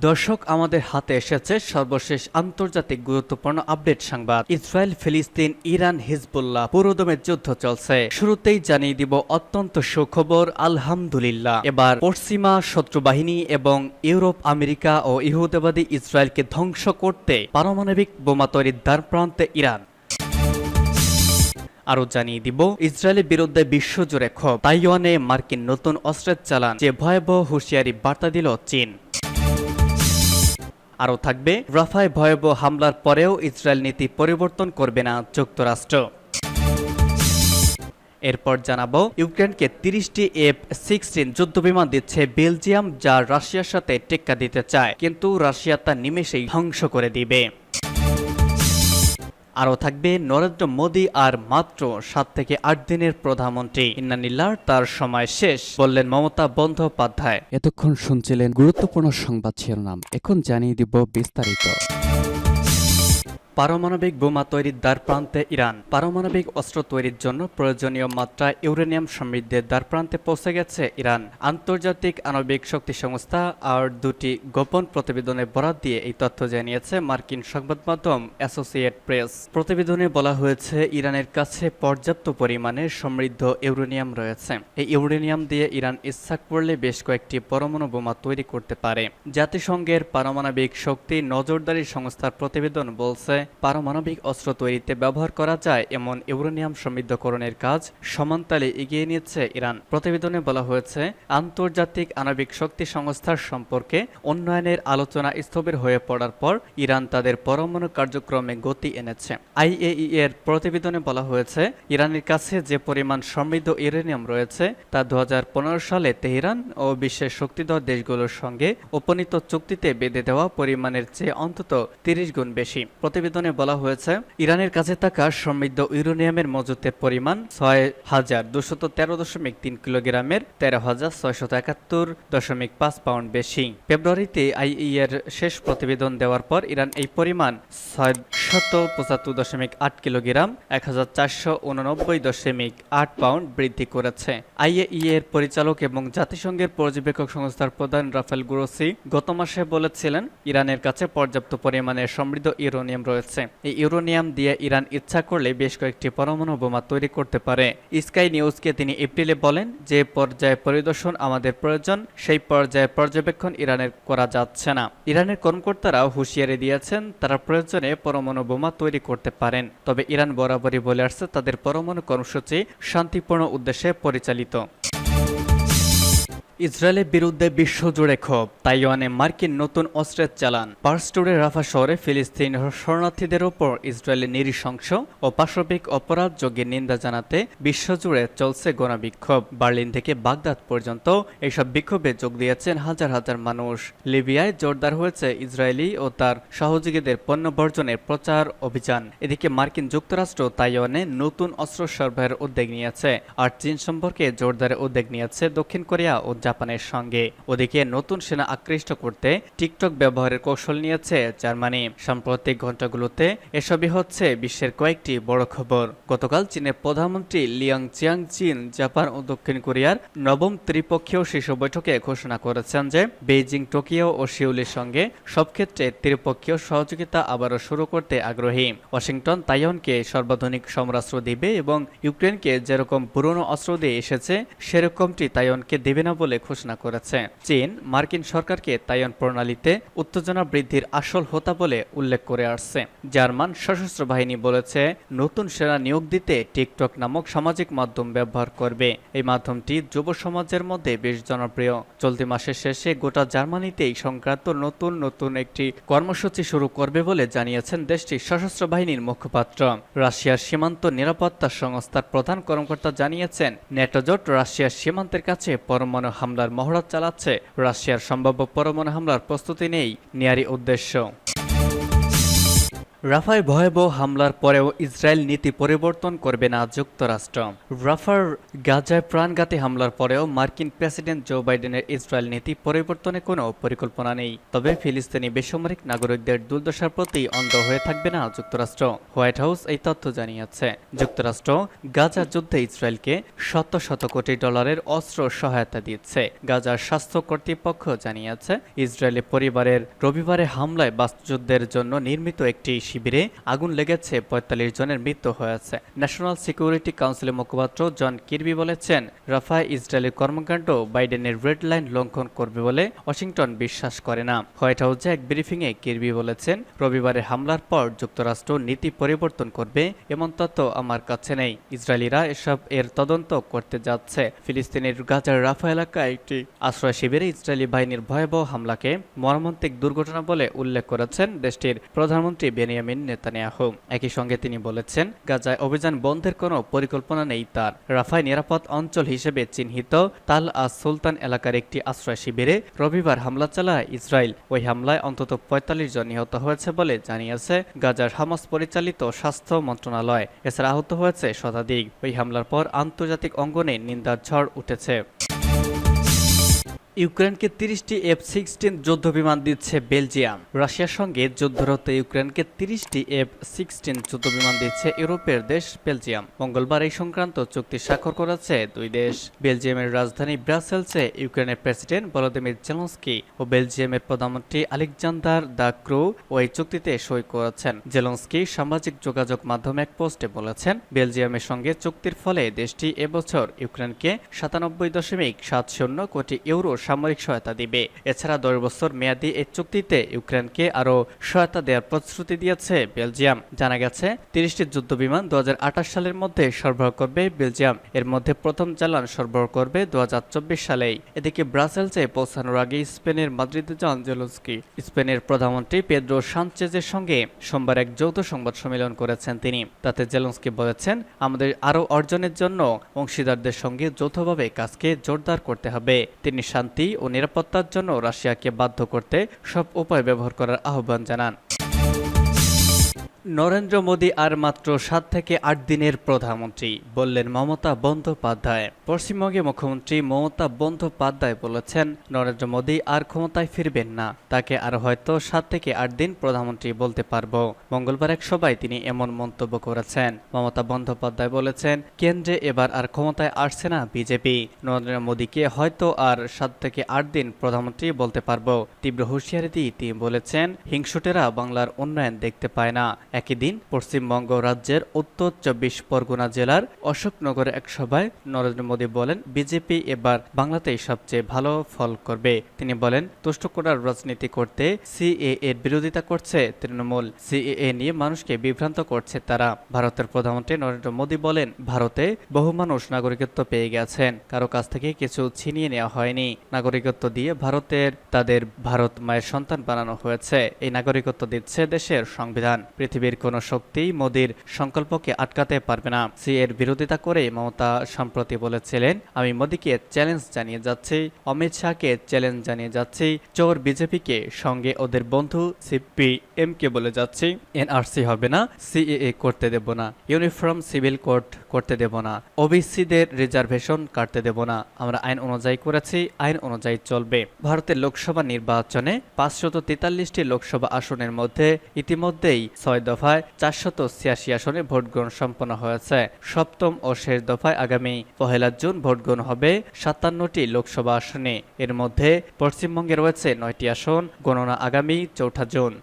দর্শক, আমাদের হাতে এসেছে সর্বশেষ আন্তর্জাতিক গুরুত্বপূর্ণ আপডেট সংবাদ। ইসরায়েল, ফিলিস্তিন, ইরান, হিজবুল্লাহ পুরোদমে যুদ্ধ চলছে। শুরুতেই জানিয়ে দিব অত্যন্ত সুখবর, আলহামদুলিল্লাহ। এবার পশ্চিমা শত্রু বাহিনী এবং ইউরোপ, আমেরিকা ও ইহুদিবাদী ইসরায়েলকে ধ্বংস করতে পারমাণবিক বোমা তৈরির দ্বারপ্রান্তে ইরান। আরো জানিয়ে দিব ইসরায়েলের বিরুদ্ধে বিশ্বজুড়ে ক্ষোভ, তাইওয়ানে মার্কিন নতুন অস্ত্রের চালান, যে ভয়াবহ হুঁশিয়ারি বার্তা দিল চীন। আরও থাকবে রাফায় ভয়াবহ হামলার পরেও ইসরায়েল নীতি পরিবর্তন করবে না যুক্তরাষ্ট্র। এরপর জানাবো ইউক্রেনকে 30টি F-16 যুদ্ধবিমান দিচ্ছে বেলজিয়াম, যা রাশিয়ার সাথে টেক্কা দিতে চায়, কিন্তু রাশিয়া তা নিমেষেই ধ্বংস করে দিবে। আরও থাকবে নরেন্দ্র মোদী আর মাত্র 7 থেকে 8 দিনের প্রধানমন্ত্রী, ইন্নানিল্লাহ তার সময় শেষ, বললেন মমতা বন্দ্যোপাধ্যায়। এতক্ষণ শুনছিলেন গুরুত্বপূর্ণ সংবাদ শিরোনাম, এখন জানিয়ে দিব বিস্তারিত। পারমাণবিক বোমা তৈরির দ্বারপ্রান্তে ইরান। পারমাণবিক অস্ত্র তৈরির জন্য প্রয়োজনীয় মাত্রায় ইউরেনিয়াম সমৃদ্ধের দ্বারপ্রান্তে পৌঁছে গেছে ইরান। আন্তর্জাতিক আণবিক শক্তি সংস্থা আর দুটি গোপন প্রতিবেদনে বরাত দিয়ে এই তথ্য জানিয়েছে মার্কিন সংবাদ মাধ্যম অ্যাসোসিয়েটেড প্রেস। প্রতিবেদনে বলা হয়েছে, ইরানের কাছে পর্যাপ্ত পরিমাণে সমৃদ্ধ ইউরেনিয়াম রয়েছে। এই ইউরেনিয়াম দিয়ে ইরান ইচ্ছা করলে বেশ কয়েকটি পরমাণু বোমা তৈরি করতে পারে। জাতিসংঘের পারমাণবিক শক্তি নজরদারি সংস্থার প্রতিবেদন বলছে, পারমাণবিক অস্ত্র তৈরিতে ব্যবহার করা যায় এমন ইউরেনিয়াম সমৃদ্ধকরণের কাজ সমানতালে এগিয়ে নিচ্ছে ইরান। প্রতিবেদনে বলা হয়েছে, আন্তর্জাতিক আণবিক শক্তি সংস্থার সম্পর্কে উন্নয়নের আলোচনা স্থবির হয়ে পড়ার পর ইরান তাদের পরমাণু কার্যক্রমে গতি এনেছে। IAEA এর প্রতিবেদনে বলা হয়েছে, ইরানের কাছে যে পরিমাণ সমৃদ্ধ ইউরেনিয়াম রয়েছে তা 2015 সালে তেহরান ও বিশ্বের শক্তিধর দেশগুলোর সঙ্গে উপনীত চুক্তিতে বেঁধে দেওয়া পরিমাণের চেয়ে অন্তত 30 গুণ বেশি। প্রতিবেদনে বলা হয়েছে, ইরানের কাছে থাকা সমৃদ্ধ ইউরেনিয়ামের মজুতের পরিমাণ 6213.3 কিলোগ্রামের 13,671.5 পাউন্ড বেশি। ফেব্রুয়ারিতে IAEA এর শেষ প্রতিবেদন দেওয়ার পর ইরান এই পরিমাণ 675.8 কিলোগ্রাম 1489.8 পাউন্ড বৃদ্ধি করেছে। IAEA এর পরিচালক এবং জাতিসংঘের পর্যবেক্ষক সংস্থার প্রধান রাফেল গ্রোসি গত মাসে বলেছিলেন, ইরানের কাছে পর্যাপ্ত পরিমাণে সমৃদ্ধ ইউরেনিয়াম রয়েছে। এই ইউরেনিয়াম দিয়ে ইরান ইচ্ছা করলে বেশ কয়েকটি পরমাণু বোমা তৈরি করতে পারে। স্কাই নিউজকে তিনি এপ্রিলে বলেন, যে পর্যায়ে পরিদর্শন আমাদের প্রয়োজন সেই পর্যায়ে পর্যবেক্ষণ ইরানের করা যাচ্ছে না। ইরানের কর্মকর্তারাও হুঁশিয়ারি দিয়েছেন, তারা প্রয়োজনে পরমাণু বোমা তৈরি করতে পারেন, তবে ইরান বরাবরই বলে আসছে তাদের পরমাণু কর্মসূচি শান্তিপূর্ণ উদ্দেশ্যে পরিচালিত। ইসরায়েলের বিরুদ্ধে বিশ্বজুড়ে ক্ষোভ, তাইওয়ানে মার্কিন নতুন অস্ত্রের চালান। পার্সটুরে রাফা শহরে ফিলিস্তিন শরণার্থীদের ওপর ইসরায়েলের নৃশংস ও পাশবিক অপরাধ যোগ্যের নিন্দা জানাতে বিশ্বজুড়ে চলছে গণবিক্ষোভ। বার্লিন থেকে বাগদাদ পর্যন্ত এইসব বিক্ষোভে যোগ দিয়েছেন হাজার হাজার মানুষ। লিবিয়ায় জোরদার হয়েছে ইসরায়েলি ও তার সহযোগীদের পণ্য বর্জনের প্রচার অভিযান। এদিকে মার্কিন যুক্তরাষ্ট্র তাইওয়ানে নতুন অস্ত্র সরবরাহের উদ্যোগ নিয়েছে, আর চীন সম্পর্কে জোরদারের উদ্যোগ নিয়েছে দক্ষিণ কোরিয়া ও জাপানের সঙ্গে। ওদিকে নতুন সেনা আকৃষ্ট করতে টিকটক ব্যবহারের কৌশল নিয়েছে জার্মানি। সাম্প্রতিক ঘণ্টাগুলোতে এসবই হচ্ছে বিশ্বের কয়েকটি বড় খবর। গতকাল চীনের প্রধানমন্ত্রী লিয়াং চিয়াংচিন জাপান ও দক্ষিণ কোরিয়ার নবম ত্রিপক্ষীয় শীর্ষ বৈঠকে ঘোষণা করেছেন যে বেইজিং, টোকিও ও সিউলের সঙ্গে সব ক্ষেত্রে ত্রিপক্ষীয় সহযোগিতা আবারও শুরু করতে আগ্রহী। ওয়াশিংটন তাইওয়ানকে সর্বাধুনিক সমরাস্ত্র দিবে এবং ইউক্রেনকে যেরকম পুরনো অস্ত্র দিয়ে এসেছে সেরকমটি তাইওয়ানকে দেবে না বলে ঘোষণা করেছে। চীন মার্কিন সরকারকে তাইওয়ান প্রণালীতে উত্তেজনা বৃদ্ধির আসল হোতা বলে উল্লেখ করে আসছে। জার্মান সশস্ত্র বাহিনী বলেছে, নতুন সেনা নিয়োগ দিতে টিকটক নামক সামাজিক মাধ্যম ব্যবহার করবে। এই মাধ্যমটি যুব সমাজের মধ্যে বেশ জনপ্রিয়। চলতি মাসের শেষে গোটা জার্মানিতেই সংক্রান্ত নতুন একটি কর্মসূচি শুরু করবে বলে জানিয়েছেন দেশটির সশস্ত্র বাহিনীর মুখপাত্র। রাশিয়ার সীমান্ত নিরাপত্তা সংস্থার প্রধান কর্মকর্তা জানিয়েছেন, নেটো জোট রাশিয়ার সীমান্তের কাছে পরমাণু হামলার মহড়া চালাচ্ছে। রাশিয়ার সম্ভাব্য পরমাণু হামলার প্রস্তুতি নেই নেয়ারই উদ্দেশ্য। রাফায় ভয়াবহ হামলার পরেও ইসরায়েল নীতি পরিবর্তন করবে না যুক্তরাষ্ট্র। রাফার গাজায় প্রাণঘাতী হামলার পরেও মার্কিন প্রেসিডেন্ট জো বাইডেনের ইসরায়েল নীতি পরিবর্তনে কোনো পরিকল্পনা নেই। তবে ফিলিস্তিনি বেসামরিক নাগরিকদের দুর্দশার প্রতি অন্ধ হয়ে থাকবে না যুক্তরাষ্ট্র। হোয়াইট হাউস এই তথ্য জানিয়েছে। যুক্তরাষ্ট্র গাজা যুদ্ধে ইসরায়েলকে শত শত কোটি ডলারের অস্ত্র সহায়তা দিচ্ছে। গাজার স্বাস্থ্য কর্তৃপক্ষ জানিয়েছে, ইসরায়েলি পরিবারের রবিবারে হামলায় বাস্তুযুদ্ধের জন্য নির্মিত একটি শিবিরে আগুন লেগেছে, ৪৫ জনের মৃত্যু হয়েছে। ন্যাশনাল সিকিউরিটি কাউন্সিলের মুখপাত্র জন কিরবি বলেছেন, রাফায় ইসরায়েলের কর্মকাণ্ড বাইডেনের রেড লাইন লঙ্ঘন করবে বলে ওয়াশিংটন বিশ্বাস করে না। হোয়াইট হাউসে এক ব্রিফিংয়ে কিরবি বলেছেন, রবিবারের হামলার পর যুক্তরাষ্ট্র নীতি পরিবর্তন করবে এমন তথ্য আমার কাছে নেই। ইসরায়েলিরা এর তদন্ত করতে যাচ্ছে। ফিলিস্তিনের গাজার রাফা এলাকায় একটি আশ্রয় শিবিরে ইসরায়েলি বাহিনীর ভয়াবহ হামলাকে মর্মান্তিক দুর্ঘটনা বলে উল্লেখ করেছেন দেশটির প্রধানমন্ত্রী বেনিয়ামিন নেতানিয়াহু। একই সঙ্গে তিনি বলেছেন, গাজায় অভিযান বন্ধের কোনো পরিকল্পনা নেই তার। রাফায় নিরাপদ অঞ্চল হিসেবে চিহ্নিত তাল আস সুলতান এলাকার একটি আশ্রয় শিবিরে রবিবার হামলা চালায় ইসরায়েল। ওই হামলায় অন্তত ৪৫ জন নিহত হয়েছে বলে জানিয়েছে গাজার হামাস পরিচালিত স্বাস্থ্য মন্ত্রণালয়। এছাড়া আহত হয়েছে শতাধিক। ওই হামলার পর আন্তর্জাতিক অঙ্গনে নিন্দার ঝড় উঠেছে। ইউক্রেনকে ৩০টি F-16 যুদ্ধবিমান দিচ্ছে বেলজিয়াম। রাশিয়ার সঙ্গে যুদ্ধরত ইউক্রেনকে ৩০টি F-16 যুদ্ধবিমান দিচ্ছে ইউরোপের দেশ বেলজিয়াম। মঙ্গলবার এই সংক্রান্ত চুক্তি স্বাক্ষর করেছে দুই দেশ। বেলজিয়ামের রাজধানী ব্রাসেলসে ইউক্রেনের প্রেসিডেন্ট ভলোদিমির জেলেনস্কি ও বেলজিয়ামের প্রধানমন্ত্রী আলেকজান্ডার দ্য ক্রু ওই চুক্তিতে সই করেছেন। জেলেনস্কি সামাজিক যোগাযোগ মাধ্যমে এক পোস্টে বলেছেন, বেলজিয়ামের সঙ্গে চুক্তির ফলে দেশটি এবছর ইউক্রেনকে ৯৭.৭০ কোটি ইউরো সামরিক সহায়তা দিবে। এছাড়া ১০ বছর মেয়াদী এই চুক্তিতে ইউক্রেনকে আরও সহায়তা দেওয়ার প্রতিশ্রুতি দিয়েছে বেলজিয়াম। জানা গেছে, ৩০টি যুদ্ধবিমান ২০২৮ সালের মধ্যে সরবরাহ করবে বেলজিয়াম। এর মধ্যে প্রথম চালান সরবরাহ করবে ২০২৪ সালেই। এদিকে ব্রাসেলসে পৌঁছানোর আগে স্পেনের মাদ্রিদে যান জেলেনস্কি। স্পেনের প্রধানমন্ত্রী পেদ্রো সানচেজের সঙ্গে সোমবার এক যৌথ সংবাদ সম্মেলন করেছেন তিনি। তাতে জেলেনস্কি বলেছেন, আমাদের আরও অর্জনের জন্য অংশীদারদের সঙ্গে যৌথভাবে কাজকে জোরদার করতে হবে। তিনি শান্তি ও নিরাপত্তার জন্য রাশিয়াকে বাধ্য করতে সব উপায় ব্যবহার করার আহ্বান জানান। নরেন্দ্র মোদী আর মাত্র ৭ থেকে ৮ দিনের প্রধানমন্ত্রী, বললেন মমতা বন্দ্যোপাধ্যায়। পশ্চিমবঙ্গের মুখ্যমন্ত্রী মমতা বন্দ্যোপাধ্যায় বলেছেন, নরেন্দ্র মোদী আর ক্ষমতায় ফিরবেন না, তাকে আর হয়তো ৭ থেকে ৮ দিন প্রধানমন্ত্রী বলতে পারবো। মঙ্গলবার এক সভায় তিনি এমন মন্তব্য করেছেন। মমতা বন্দ্যোপাধ্যায় বলেছেন, কেন্দ্রে এবার আর ক্ষমতায় আসছে না বিজেপি। নরেন্দ্র মোদীকে হয়তো আর ৭ থেকে ৮ দিন প্রধানমন্ত্রী বলতে পারবো। তীব্র হুঁশিয়ারি দিয়ে তিনি বলেছেন, হিংসুটেরা বাংলার উন্নয়ন দেখতে পায় না। একই দিন পশ্চিমবঙ্গ রাজ্যের উত্তর ২৪ পরগনা জেলার অশোকনগরে এক সভায় নরেন্দ্র মোদী বলেন, বিজেপি এবার বাংলাতেই সবচেয়ে ভালো ফল করবে। তিনি বলেন, তুষ্ট করার রাজনীতি করতে সিএএ এর বিরোধিতা করছে তৃণমূল। সিএএ নিয়ে মানুষকে বিভ্রান্ত করছে তারা। ভারতের প্রধানমন্ত্রী নরেন্দ্র মোদী বলেন, ভারতে বহু মানুষ নাগরিকত্ব পেয়ে গেছেন, কারো কাছ থেকে কিছু ছিনিয়ে নেওয়া হয়নি। নাগরিকত্ব দিয়ে তাদের ভারত মায়ের সন্তান বানানো হয়েছে। এই নাগরিকত্ব দিচ্ছে দেশের সংবিধান। পৃথিবীর কোনো শক্তি মোদীর সংকল্পকে আটকাতে পারবে না। এর বিরোধিতা করে মমতা সম্প্রতি বলেছিলেন, আমি মোদীকে চ্যালেঞ্জ জানিয়ে যাচ্ছি, অমিত শাহকে চ্যালেঞ্জ জানিয়ে যাচ্ছি, চোর বিজেপিকে, সঙ্গে ওদের বন্ধু সিপিএম কে বলে যাচ্ছি, এনআরসি হবে না, সিএএ করতে দেব না, ইউনিফর্ম সিভিল কোড করতে দেব না, ওবিসিদের রিজার্ভেশন কাটতে দেব না। আমরা আইন অনুযায়ী করেছি, আইন অনুযায়ী চলবে। ভারতের লোকসভা নির্বাচনে ৫৪৩টি লোকসভা আসনের মধ্যে ইতিমধ্যেই ৬ দফায় ৪৮৬ আসনে ভোটগ্রহণ সম্পন্ন হয়েছে। সপ্তম ও শেষ দফায় আগামী ১ জুন ভোটগ্রহণ হবে ৫৭টি লোকসভা আসনে। এর মধ্যে পশ্চিমবঙ্গে রয়েছে ৯টি আসন, গণনা আগামী ৪ জুন।